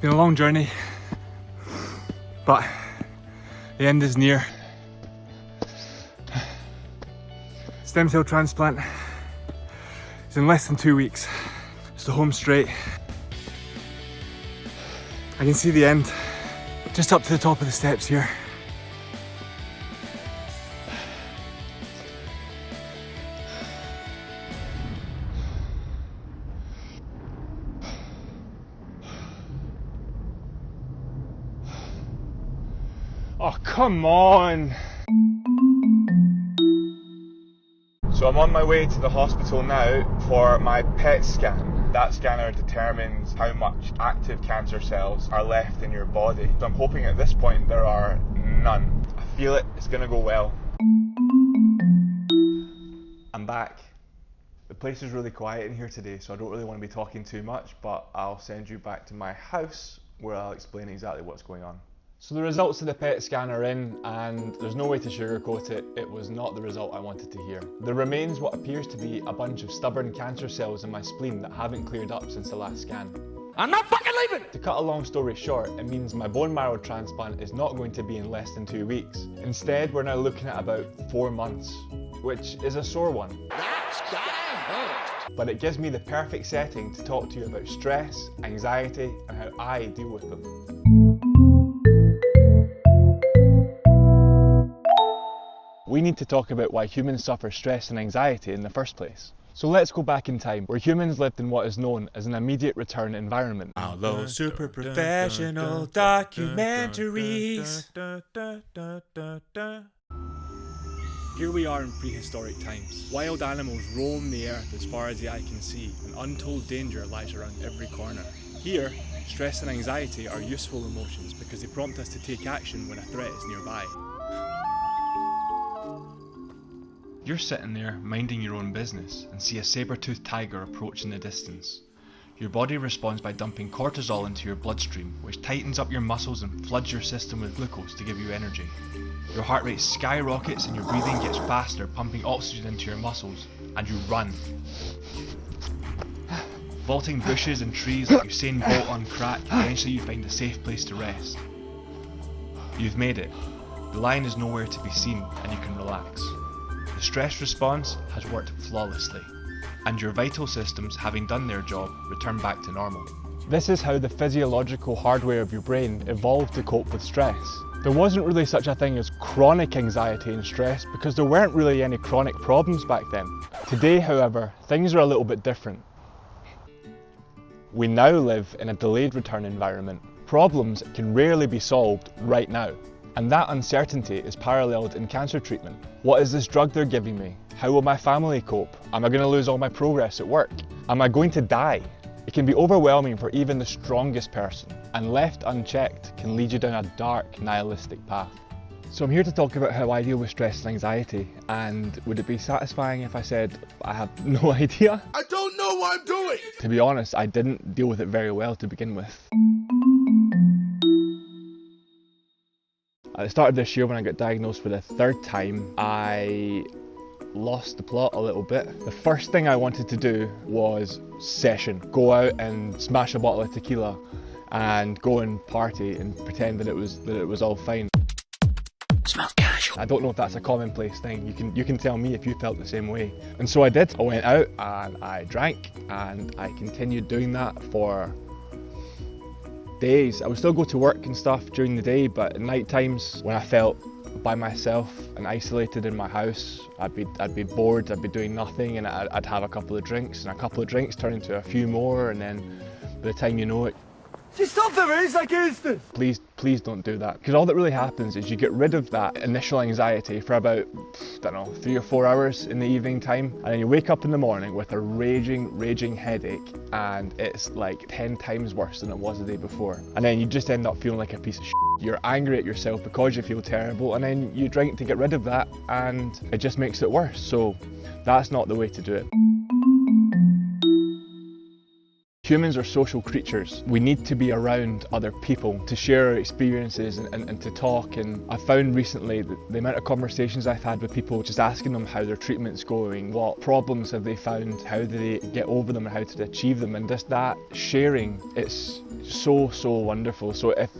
been a long journey, but the end is near. Stem cell transplant is in less than 2 weeks. It's the home straight. I can see the end just up to the top of the steps here. Oh, come on! So I'm on my way to the hospital now for my PET scan. That scanner determines how much active cancer cells are left in your body. So I'm hoping at this point there are none. I feel it, it's gonna go well. I'm back. The place is really quiet in here today, so I don't really want to be talking too much, but I'll send you back to my house where I'll explain exactly what's going on. So the results of the PET scan are in, and there's no way to sugarcoat it. It was not the result I wanted to hear. There remains what appears to be a bunch of stubborn cancer cells in my spleen that haven't cleared up since the last scan. I'm not fucking leaving! To cut a long story short, it means my bone marrow transplant is not going to be in less than 2 weeks. Instead, we're now looking at about 4 months, which is a sore one. That's gonna hurt! But it gives me the perfect setting to talk to you about stress, anxiety, and how I deal with them. We need to talk about why humans suffer stress and anxiety in the first place. So let's go back in time, where humans lived in what is known as an immediate return environment. Although super professional documentaries. Here we are in prehistoric times. Wild animals roam the earth as far as the eye can see, and untold danger lies around every corner. Here, stress and anxiety are useful emotions because they prompt us to take action when a threat is nearby. You're sitting there minding your own business and see a saber-toothed tiger approach in the distance. Your body responds by dumping cortisol into your bloodstream, which tightens up your muscles and floods your system with glucose to give you energy. Your heart rate skyrockets and your breathing gets faster, pumping oxygen into your muscles, and you run. Vaulting bushes and trees like Usain Bolt on crack, eventually you find a safe place to rest. You've made it. The lion is nowhere to be seen and you can relax. The stress response has worked flawlessly, and your vital systems, having done their job, return back to normal. This is how the physiological hardware of your brain evolved to cope with stress. There wasn't really such a thing as chronic anxiety and stress because there weren't really any chronic problems back then. Today, however, things are a little bit different. We now live in a delayed return environment. Problems can rarely be solved right now. And that uncertainty is paralleled in cancer treatment. What is this drug they're giving me? How will my family cope? Am I going to lose all my progress at work? Am I going to die? It can be overwhelming for even the strongest person, and left unchecked can lead you down a dark, nihilistic path. So I'm here to talk about how I deal with stress and anxiety, and would it be satisfying if I said I have no idea? I don't know what I'm doing! To be honest, I didn't deal with it very well to begin with. At the start of this year, when I got diagnosed for the 3rd time, I lost the plot a little bit. The first thing I wanted to do was session. Go out and smash a bottle of tequila and go and party and pretend that it was all fine. Smells casual. I don't know if that's a commonplace thing. You can tell me if you felt the same way. And so I did. I went out and I drank, and I continued doing that for days. I would still go to work and stuff during the day, but at night times when I felt by myself and isolated in my house, I'd be bored, I'd be doing nothing, and I'd have a couple of drinks, and a couple of drinks turn into a few more, and then by the time you know it, Just stop them, it's like instant! please don't do that. Because all that really happens is you get rid of that initial anxiety for about, I don't know, 3 or 4 hours in the evening time, and then you wake up in the morning with a raging headache, and it's like 10 times worse than it was the day before. And then you just end up feeling like a piece of shit. You're angry at yourself because you feel terrible, and then you drink to get rid of that, and it just makes it worse. So that's not the way to do it. Humans are social creatures. We need to be around other people to share our experiences and to talk. And I found recently that the amount of conversations I've had with people, just asking them how their treatment's going, what problems have they found, how do they get over them and how to achieve them, and just that sharing, it's so wonderful. So if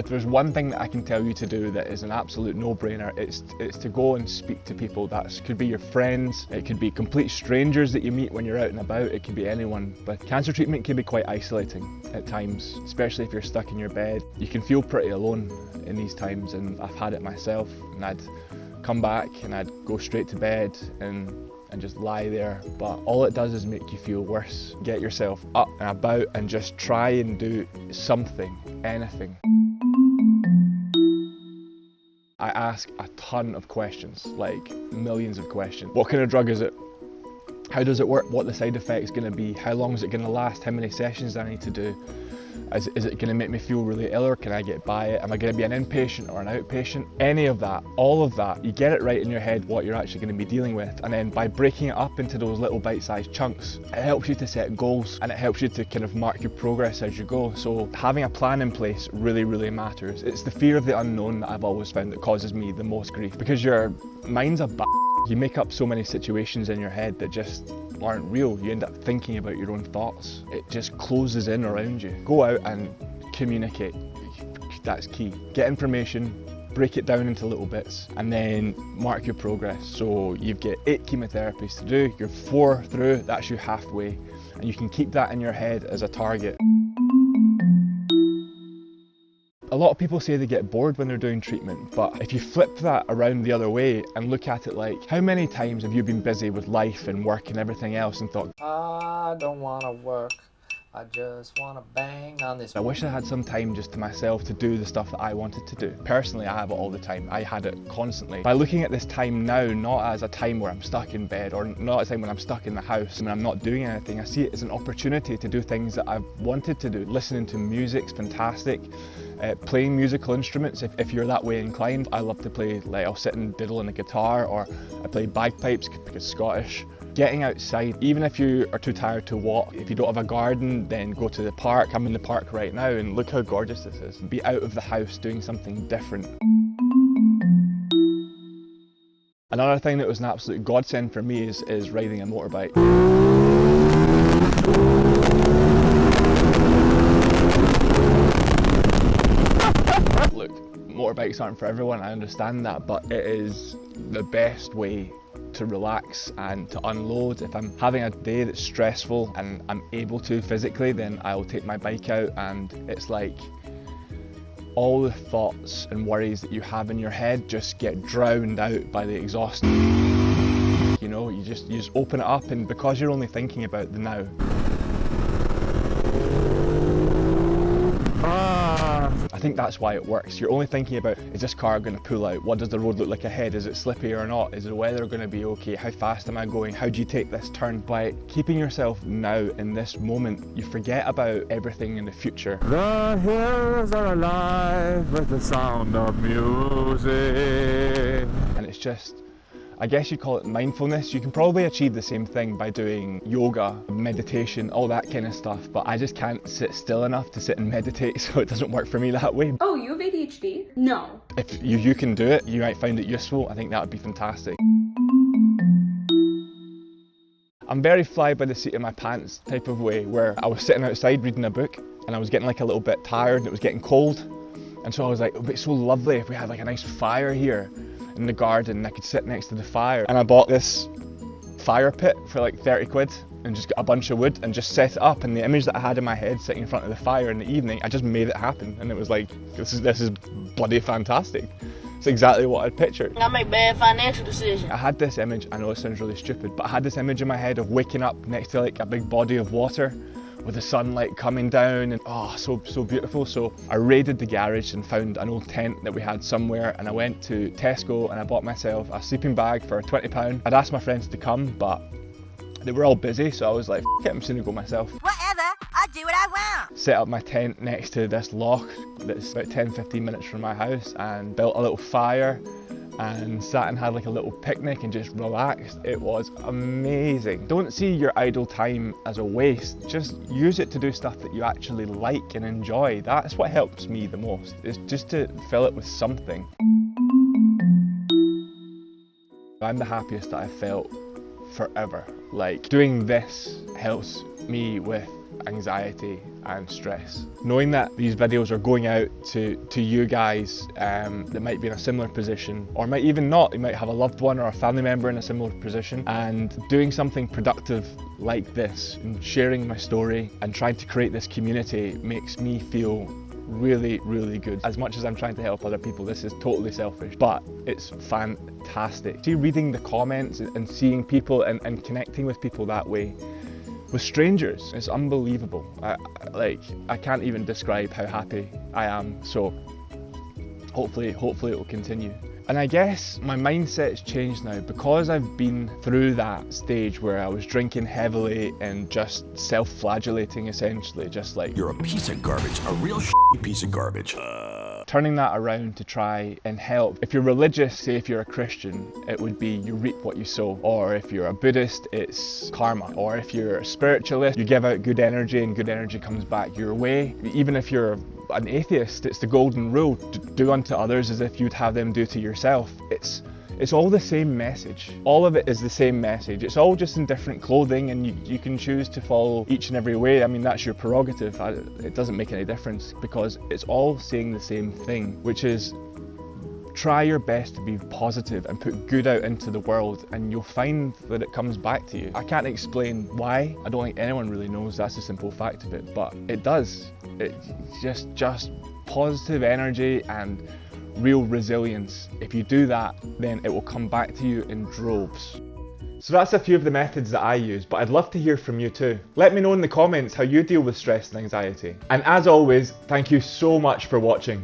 there's one thing that I can tell you to do that is an absolute no-brainer, it's to go and speak to people. That could be your friends, it could be complete strangers that you meet when you're out and about, it could be anyone. But cancer treatment can be quite isolating at times, especially if you're stuck in your bed. You can feel pretty alone in these times, and I've had it myself, and I'd come back and I'd go straight to bed and just lie there, but all it does is make you feel worse. Get yourself up and about and just try and do something, anything. I ask a ton of questions, like millions of questions. What kind of drug is it? How does it work? What the side effects going to be? How long is it going to last? How many sessions do I need to do? Is it going to make me feel really ill, or can I get by it? Am I going to be an inpatient or an outpatient? Any of that, all of that, you get it right in your head what you're actually going to be dealing with, and then by breaking it up into those little bite-sized chunks, it helps you to set goals and it helps you to kind of mark your progress as you go. So having a plan in place really matters. It's the fear of the unknown that I've always found that causes me the most grief, because your mind's a you make up so many situations in your head that just aren't real. You end up thinking about your own thoughts. It just closes in around you. Go out and communicate. That's key. Get information, break it down into little bits, and then mark your progress. So you've got 8 chemotherapies to do, you're 4 through, that's you halfway. And you can keep that in your head as a target. A lot of people say they get bored when they're doing treatment, but if you flip that around the other way and look at it like, how many times have you been busy with life and work and everything else and thought, I don't want to work, I just want to bang on this. I wish I had some time just to myself to do the stuff that I wanted to do. Personally, I have it all the time. I had it constantly. By looking at this time now, not as a time where I'm stuck in bed, or not a time when I'm stuck in the house and I'm not doing anything, I see it as an opportunity to do things that I've wanted to do. Listening to music's fantastic. Playing musical instruments, if you're that way inclined. I love to play, like I'll sit and diddle on a guitar, or I play bagpipes because it's Scottish. Getting outside, even if you are too tired to walk, if you don't have a garden, then go to the park. I'm in the park right now and look how gorgeous this is. Be out of the house doing something different. Another thing that was an absolute godsend for me is riding a motorbike. Look, motorbikes aren't for everyone, I understand that, but it is the best way to relax and to unload. If I'm having a day that's stressful and I'm able to physically, then I'll take my bike out, and it's like all the thoughts and worries that you have in your head just get drowned out by the exhaust. You know, you just open it up, and because you're only thinking about the now. I think that's why it works. You're only thinking about, is this car going to pull out? What does the road look like ahead? Is it slippy or not? Is the weather going to be okay? How fast am I going? How do you take this turn? By keeping yourself now in this moment, you forget about everything in the future. The hills are alive with the sound of music. And it's just, I guess you call it mindfulness. You can probably achieve the same thing by doing yoga, meditation, all that kind of stuff, but I just can't sit still enough to sit and meditate, so it doesn't work for me that way. Oh, you have ADHD? No. If you can do it, you might find it useful. I think that would be fantastic. I'm very fly by the seat of my pants type of way, where I was sitting outside reading a book and I was getting like a little bit tired and it was getting cold, and so I was like, it would be so lovely if we had like a nice fire here in the garden and I could sit next to the fire. And I bought this fire pit for like 30 quid and just got a bunch of wood and just set it up, and the image that I had in my head sitting in front of the fire in the evening, I just made it happen, and it was like, this is bloody fantastic. It's exactly what I'd pictured. I make bad financial decisions. I had this image, I know it sounds really stupid, but I had this image in my head of waking up next to like a big body of water with the sunlight coming down, and oh, so beautiful. So I raided the garage and found an old tent that we had somewhere, and I went to Tesco and I bought myself a sleeping bag for £20. I'd asked my friends to come, but they were all busy, so I was like, F it, I'm just gonna go myself. Whatever, I do what I want. Set up my tent next to this loch that's about 10-15 minutes from my house, and built a little fire, and sat and had like a little picnic and just relaxed. It was amazing. Don't see your idle time as a waste. Just use it to do stuff that you actually like and enjoy. That's what helps me the most, is just to fill it with something. I'm the happiest that I've felt forever. Like, doing this helps me with anxiety and stress. Knowing that these videos are going out to you guys that might be in a similar position, or might even not, you might have a loved one or a family member in a similar position, and doing something productive like this and sharing my story and trying to create this community makes me feel really, really good. As much as I'm trying to help other people, this is totally selfish, but it's fantastic. See, reading the comments and seeing people and connecting with people that way, with strangers, it's unbelievable. I can't even describe how happy I am. So hopefully it will continue. And I guess my mindset's changed now because I've been through that stage where I was drinking heavily and just self-flagellating, essentially, just like, you're a piece of garbage, a real piece of garbage. Turning that around to try and help. If you're religious, say if you're a Christian, it would be you reap what you sow. Or if you're a Buddhist, it's karma. Or if you're a spiritualist, you give out good energy and good energy comes back your way. Even if you're an atheist, it's the golden rule: do unto others as if you'd have them do to yourself. It's all the same message. All of it is the same message. It's all just in different clothing, and you can choose to follow each and every way. I mean, that's your prerogative. It doesn't make any difference, because it's all saying the same thing, which is try your best to be positive and put good out into the world, and you'll find that it comes back to you. I can't explain why. I don't think anyone really knows. That's the simple fact of it, but it does. It's just positive energy and real resilience. If you do that, then it will come back to you in droves. So that's a few of the methods that I use, but I'd love to hear from you too. Let me know in the comments how you deal with stress and anxiety. And as always, thank you so much for watching.